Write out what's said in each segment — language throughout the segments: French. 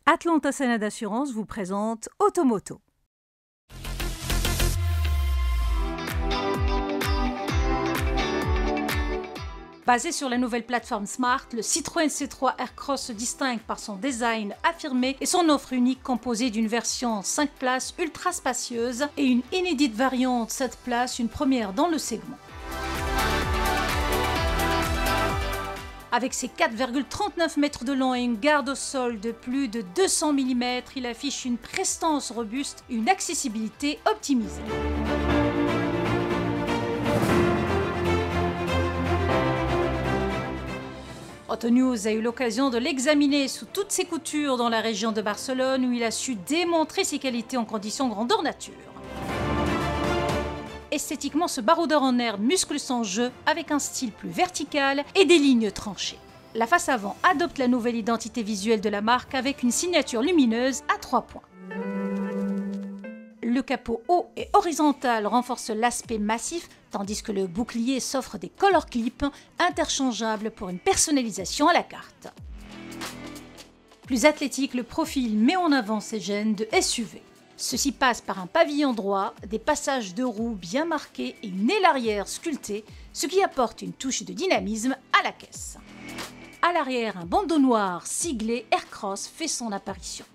Atlanta Sénat d'Assurance vous présente Automoto. Basé sur la nouvelle plateforme Smart, le Citroën C3 Aircross se distingue par son design affirmé et son offre unique composée d'une version 5 places ultra spacieuse et une inédite variante 7 places, une première dans le segment. Avec ses 4,39 mètres de long et une garde au sol de plus de 200 mm, il affiche une prestance robuste et une accessibilité optimisée. Autonews a eu l'occasion de l'examiner sous toutes ses coutures dans la région de Barcelone où il a su démontrer ses qualités en conditions grandeur nature. Esthétiquement, ce baroudeur en herbe muscle son jeu avec un style plus vertical et des lignes tranchées. La face avant adopte la nouvelle identité visuelle de la marque avec une signature lumineuse à 3 points. Le capot haut et horizontal renforce l'aspect massif, tandis que le bouclier s'offre des color clips interchangeables pour une personnalisation à la carte. Plus athlétique, le profil met en avant ses gènes de SUV. Ceci passe par un pavillon droit, des passages de roues bien marqués et une aile arrière sculptée, ce qui apporte une touche de dynamisme à la caisse. À l'arrière, un bandeau noir siglé Aircross fait son apparition.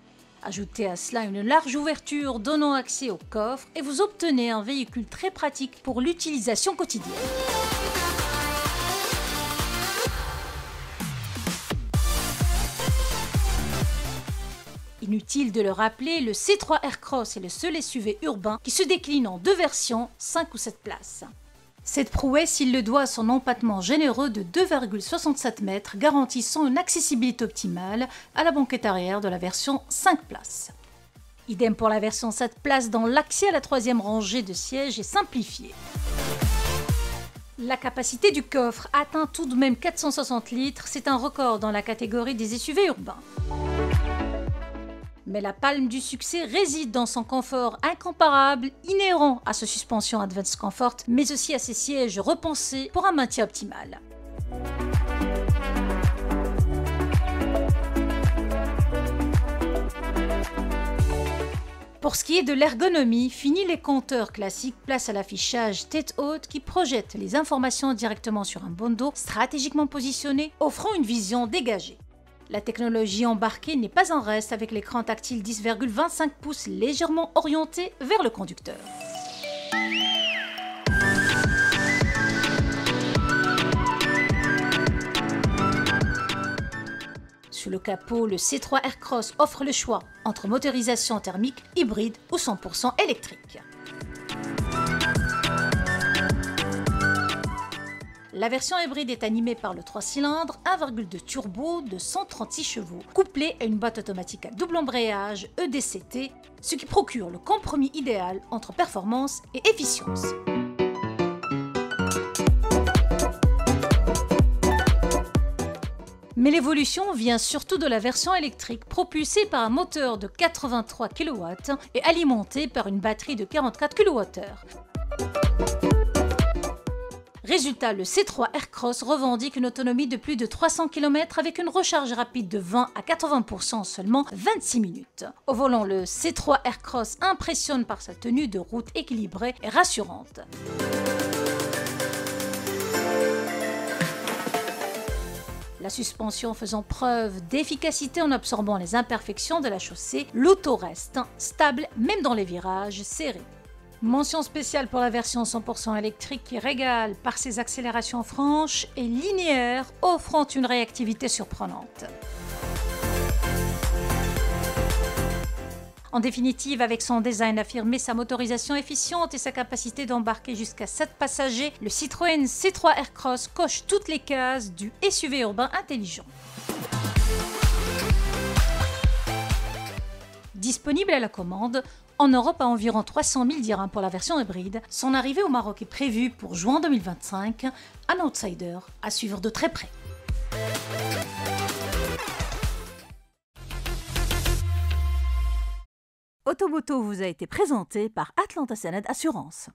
Ajoutez à cela une large ouverture donnant accès au coffre et vous obtenez un véhicule très pratique pour l'utilisation quotidienne. Inutile de le rappeler, le C3 Aircross est le seul SUV urbain qui se décline en 2 versions, 5 ou 7 places. Cette prouesse, il le doit à son empattement généreux de 2,67 mètres, garantissant une accessibilité optimale à la banquette arrière de la version 5 places. Idem pour la version 7 places dont l'accès à la 3e rangée de sièges est simplifié. La capacité du coffre atteint tout de même 460 litres, c'est un record dans la catégorie des SUV urbains. Mais la palme du succès réside dans son confort incomparable, inhérent à sa suspension Advanced Comfort, mais aussi à ses sièges repensés pour un maintien optimal. Pour ce qui est de l'ergonomie, fini les compteurs classiques, place à l'affichage tête haute qui projette les informations directement sur un bandeau stratégiquement positionné, offrant une vision dégagée. La technologie embarquée n'est pas en reste avec l'écran tactile 10,25 pouces légèrement orienté vers le conducteur. Sous le capot, le C3 Aircross offre le choix entre motorisation thermique, hybride ou 100% électrique. La version hybride est animée par le 3 cylindres 1,2 turbo de 136 chevaux, couplé à une boîte automatique à double embrayage EDCT, ce qui procure le compromis idéal entre performance et efficience. Mais l'évolution vient surtout de la version électrique, propulsée par un moteur de 83 kW et alimentée par une batterie de 44 kWh. Résultat, le C3 Aircross revendique une autonomie de plus de 300 km avec une recharge rapide de 20 à 80% en seulement 26 minutes. Au volant, le C3 Aircross impressionne par sa tenue de route équilibrée et rassurante. La suspension faisant preuve d'efficacité en absorbant les imperfections de la chaussée, l'auto reste stable même dans les virages serrés. Mention spéciale pour la version 100% électrique qui régale par ses accélérations franches et linéaires, offrant une réactivité surprenante. En définitive, avec son design affirmé, sa motorisation efficiente et sa capacité d'embarquer jusqu'à 7 passagers, le Citroën C3 Aircross coche toutes les cases du SUV urbain intelligent. Disponible à la commande, en Europe à environ 300 000 dirhams pour la version hybride, son arrivée au Maroc est prévue pour juin 2025, un outsider à suivre de très près. Automoto vous a été présenté par Atlanta Sénat d'Assurance.